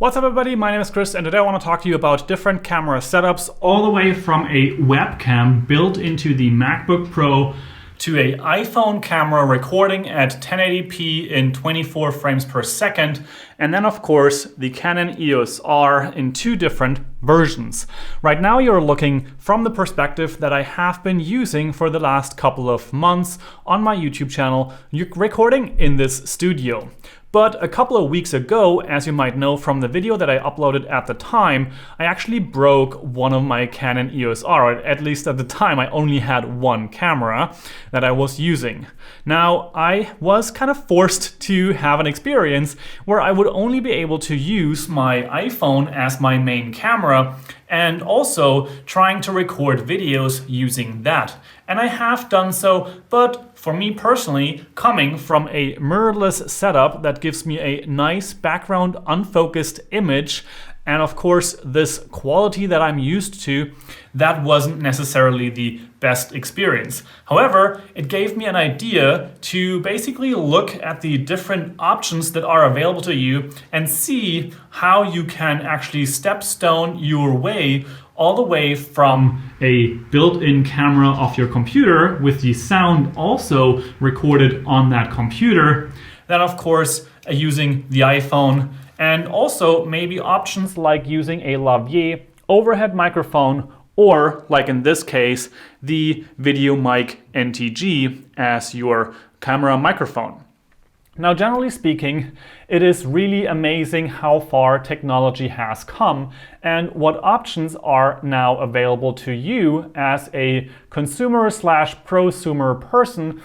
What's up everybody, my name is Chris and today I want to talk to you about different camera setups all the way from a webcam built into the MacBook Pro to an iPhone camera recording at 1080p in 24 frames per second, and then of course the Canon EOS R in two different versions. Right now you're looking from the perspective that I have been using for the last couple of months on my YouTube channel, recording in this studio. But a couple of weeks ago, as you might know from the video that I uploaded at the time, I actually broke one of my Canon EOS R. At least at the time I only had one camera that I was using. Now I was kind of forced to have an experience where I would only be able to use my iPhone as my main camera and also trying to record videos using that. And I have done so, but for me personally, coming from a mirrorless setup that gives me a nice background unfocused image, and of course this quality that I'm used to, that wasn't necessarily the best experience. However, it gave me an idea to basically look at the different options that are available to you and see how you can actually stepstone your way all the way from a built-in camera of your computer with the sound also recorded on that computer, then of course using the iPhone, and also maybe options like using a lavalier overhead microphone, or like in this case, the VideoMic NTG as your camera microphone. Now, generally speaking, it is really amazing how far technology has come and what options are now available to you as a consumer/prosumer person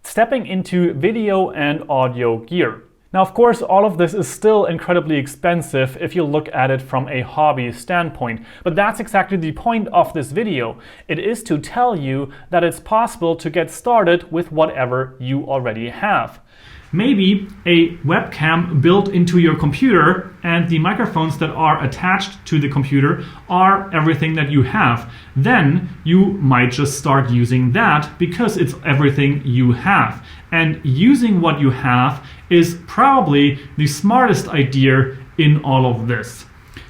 stepping into video and audio gear. Now, of course, all of this is still incredibly expensive if you look at it from a hobby standpoint, but that's exactly the point of this video. It is to tell you that it's possible to get started with whatever you already have. Maybe a webcam built into your computer and the microphones that are attached to the computer are everything that you have. Then you might just start using that because it's everything you have. And using what you have is probably the smartest idea in all of this.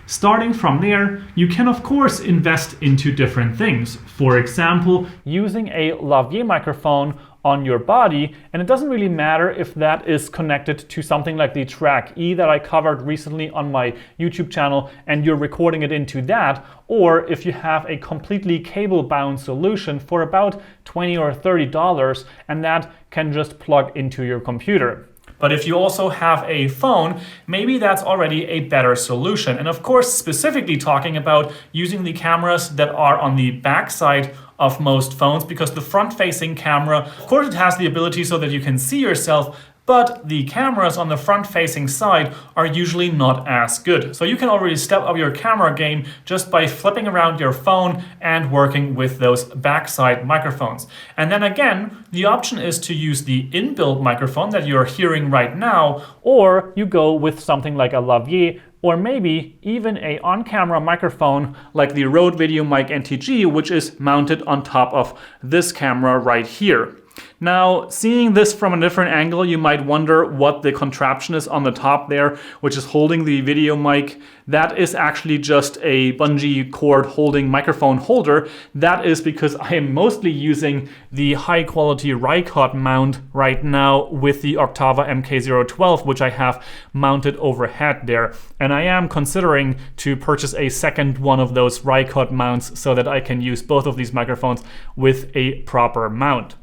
Starting from there, you can of course invest into different things. For example, using a lavalier microphone on your body, and it doesn't really matter if that is connected to something like the Track E that I covered recently on my YouTube channel and you're recording it into that, or if you have a completely cable-bound solution for about $20 or $30 and that can just plug into your computer. But if you also have a phone, maybe that's already a better solution. And of course, specifically talking about using the cameras that are on the back side of most phones, because the front-facing camera, of course, it has the ability so that you can see yourself, but the cameras on the front-facing side are usually not as good. So you can already step up your camera game just by flipping around your phone and working with those backside microphones. And then again, the option is to use the inbuilt microphone that you're hearing right now, or you go with something like a lavalier, or maybe even a on-camera microphone like the Rode VideoMic NTG, which is mounted on top of this camera right here. Now, seeing this from a different angle, you might wonder what the contraption is on the top there, which is holding the video mic. That is actually just a bungee cord holding microphone holder. That is because I am mostly using the high quality Rycote mount right now with the Octava MK012, which I have mounted overhead there. And I am considering to purchase a second one of those Rycote mounts so that I can use both of these microphones with a proper mount.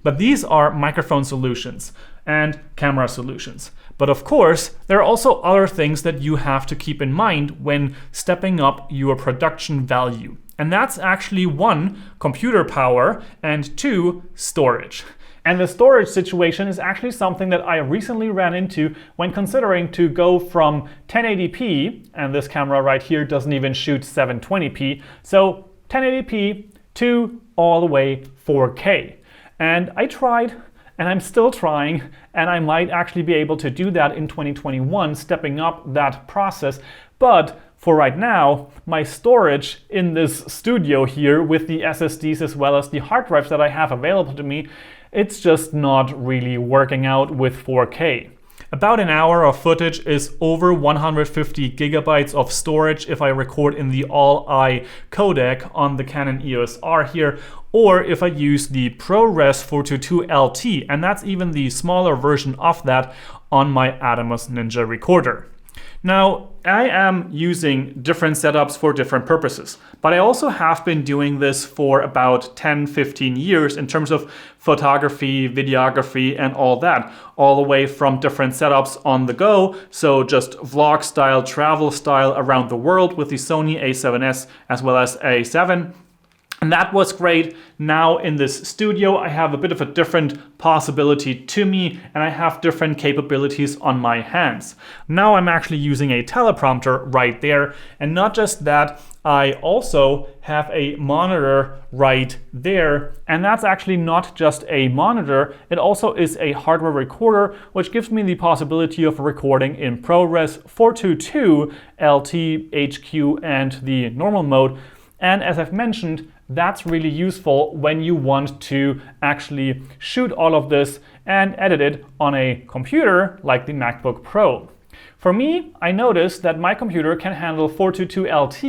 But these are microphone solutions and camera solutions. But of course, there are also other things that you have to keep in mind when stepping up your production value. And that's actually one, computer power, and two, storage. And the storage situation is actually something that I recently ran into when considering to go from 1080p, and this camera right here doesn't even shoot 720p, so 1080p to all the way 4K. And I tried, and I'm still trying, and I might actually be able to do that in 2021, stepping up that process. But for right now, my storage in this studio here with the SSDs as well as the hard drives that I have available to me, it's just not really working out with 4K. About an hour of footage is over 150 gigabytes of storage if I record in the all-I codec on the Canon EOS R here, or if I use the ProRes 422 LT, and that's even the smaller version of that on my Atomos Ninja recorder. Now, I am using different setups for different purposes, but I also have been doing this for about 10-15 years in terms of photography, videography, and all that, all the way from different setups on the go, so just vlog style, travel style around the world with the Sony a7S as well as a7. And that was great. Now in this studio, I have a bit of a different possibility to me, and I have different capabilities on my hands. Now I'm actually using a teleprompter right there, and not just that, I also have a monitor right there, and that's actually not just a monitor, it also is a hardware recorder, which gives me the possibility of recording in ProRes 422, LT, HQ, and the normal mode. And as I've mentioned, that's really useful when you want to actually shoot all of this and edit it on a computer like the MacBook Pro. For me, I noticed that my computer can handle 422 LT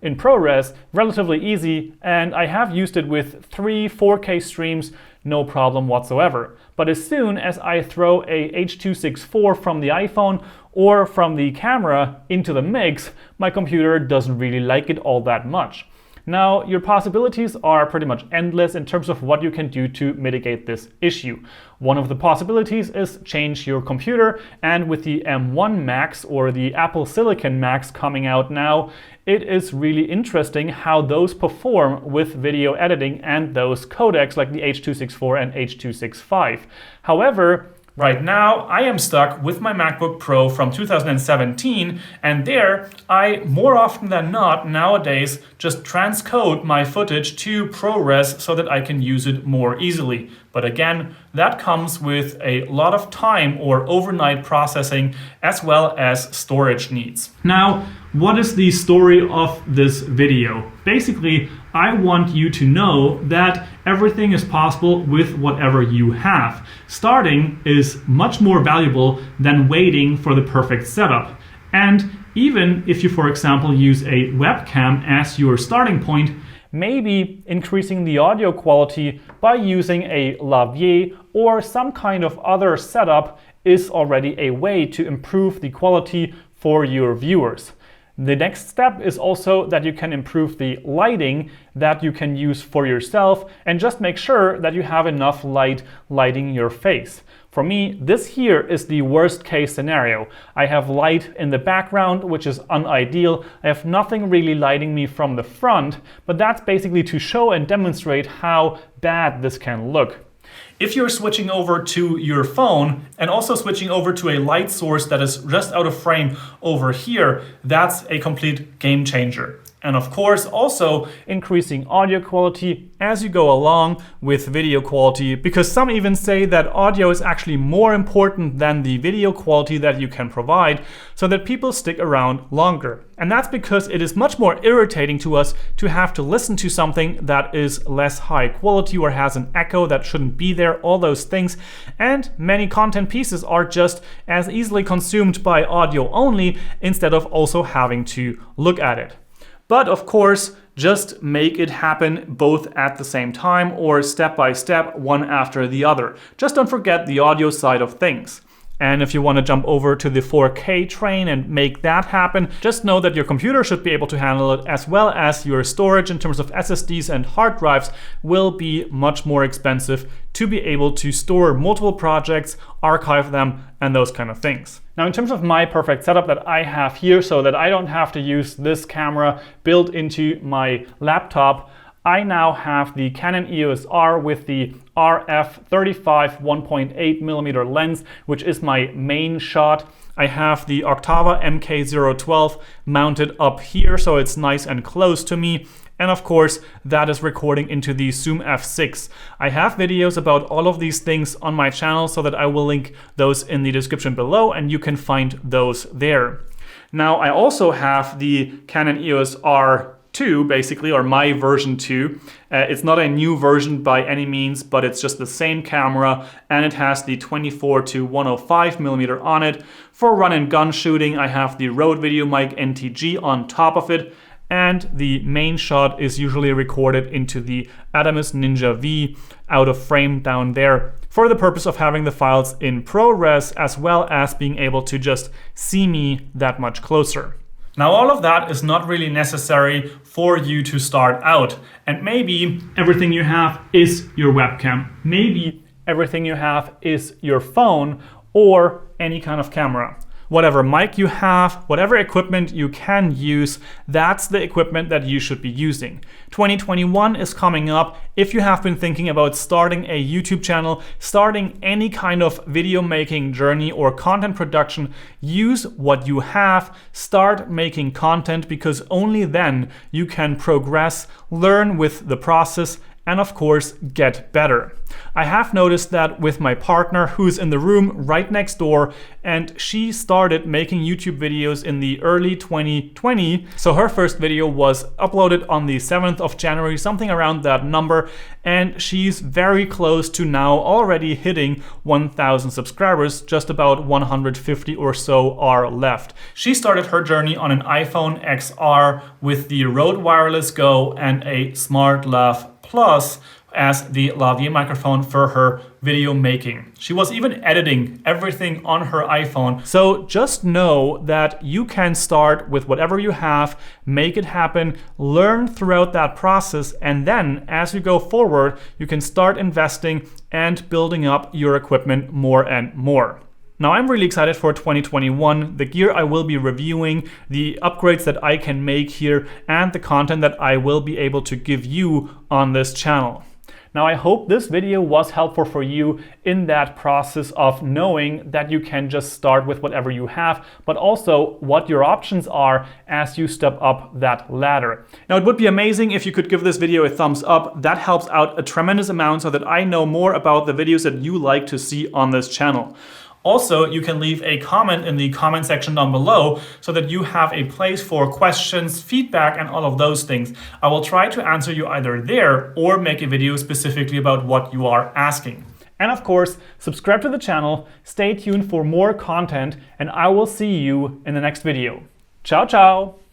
in ProRes relatively easy, and I have used it with 3 4K streams, no problem whatsoever. But as soon as I throw a H.264 from the iPhone or from the camera into the mix, my computer doesn't really like it all that much. Now, your possibilities are pretty much endless in terms of what you can do to mitigate this issue. One of the possibilities is change your computer, and with the M1 Max or the Apple Silicon Max coming out now, it is really interesting how those perform with video editing and those codecs like the H.264 and H.265. However, right now, I am stuck with my MacBook Pro from 2017, and there I, more often than not nowadays, just transcode my footage to ProRes so that I can use it more easily. But again, that comes with a lot of time or overnight processing as well as storage needs. Now, what is the story of this video? Basically, I want you to know that everything is possible with whatever you have. Starting is much more valuable than waiting for the perfect setup. And even if you, for example, use a webcam as your starting point, maybe increasing the audio quality by using a lavalier or some kind of other setup is already a way to improve the quality for your viewers. The next step is also that you can improve the lighting that you can use for yourself, and just make sure that you have enough light lighting your face. For me, this here is the worst case scenario. I have light in the background, which is unideal. I have nothing really lighting me from the front, but that's basically to show and demonstrate how bad this can look. If you're switching over to your phone and also switching over to a light source that is just out of frame over here, that's a complete game changer. And of course, also increasing audio quality as you go along with video quality, because some even say that audio is actually more important than the video quality that you can provide, so that people stick around longer. And that's because it is much more irritating to us to have to listen to something that is less high quality or has an echo that shouldn't be there, all those things. And many content pieces are just as easily consumed by audio only instead of also having to look at it. But of course, just make it happen both at the same time or step by step, one after the other. Just don't forget the audio side of things. And if you want to jump over to the 4K train and make that happen, just know that your computer should be able to handle it, as well as your storage in terms of SSDs and hard drives will be much more expensive to be able to store multiple projects, archive them, and those kind of things. Now, in terms of my perfect setup that I have here so that I don't have to use this camera built into my laptop, I now have the Canon EOS R with the RF35 1.8mm lens, which is my main shot. I have the Octava MK012 mounted up here, so it's nice and close to me. And of course, that is recording into the Zoom F6. I have videos about all of these things on my channel, so that I will link those in the description below, and you can find those there. Now, I also have the Canon EOS R2 2 basically, or my version 2. It's not a new version by any means, but it's just the same camera, and it has the 24 to 105 millimeter on it. For run and gun shooting, I have the Rode VideoMic NTG on top of it, and the main shot is usually recorded into the Adamus Ninja V out of frame down there for the purpose of having the files in ProRes, as well as being able to just see me that much closer. Now, all of that is not really necessary for you to start out, and maybe everything you have is your webcam. Maybe everything you have is your phone or any kind of camera. Whatever mic you have, whatever equipment you can use, that's the equipment that you should be using. 2021 is coming up. If you have been thinking about starting a YouTube channel, starting any kind of video making journey or content production, use what you have, start making content, because only then you can progress, learn with the process, and of course get better. I have noticed that with my partner, who's in the room right next door, and she started making YouTube videos in the early 2020. So her first video was uploaded on the 7th of January, something around that number, and she's very close to now already hitting 1,000 subscribers. Just about 150 or so are left. She started her journey on an iPhone XR with the Rode Wireless Go and a SmartLav Plus as the lavalier microphone for her video making. She was even editing everything on her iPhone. So just know that you can start with whatever you have, make it happen, learn throughout that process, and then as you go forward, you can start investing and building up your equipment more and more. Now, I'm really excited for 2021, the gear I will be reviewing, the upgrades that I can make here, and the content that I will be able to give you on this channel. Now, I hope this video was helpful for you in that process of knowing that you can just start with whatever you have, but also what your options are as you step up that ladder. Now, it would be amazing if you could give this video a thumbs up. That helps out a tremendous amount so that I know more about the videos that you like to see on this channel. Also, you can leave a comment in the comment section down below so that you have a place for questions, feedback, and all of those things. I will try to answer you either there or make a video specifically about what you are asking. And of course, subscribe to the channel, stay tuned for more content, and I will see you in the next video. Ciao, ciao!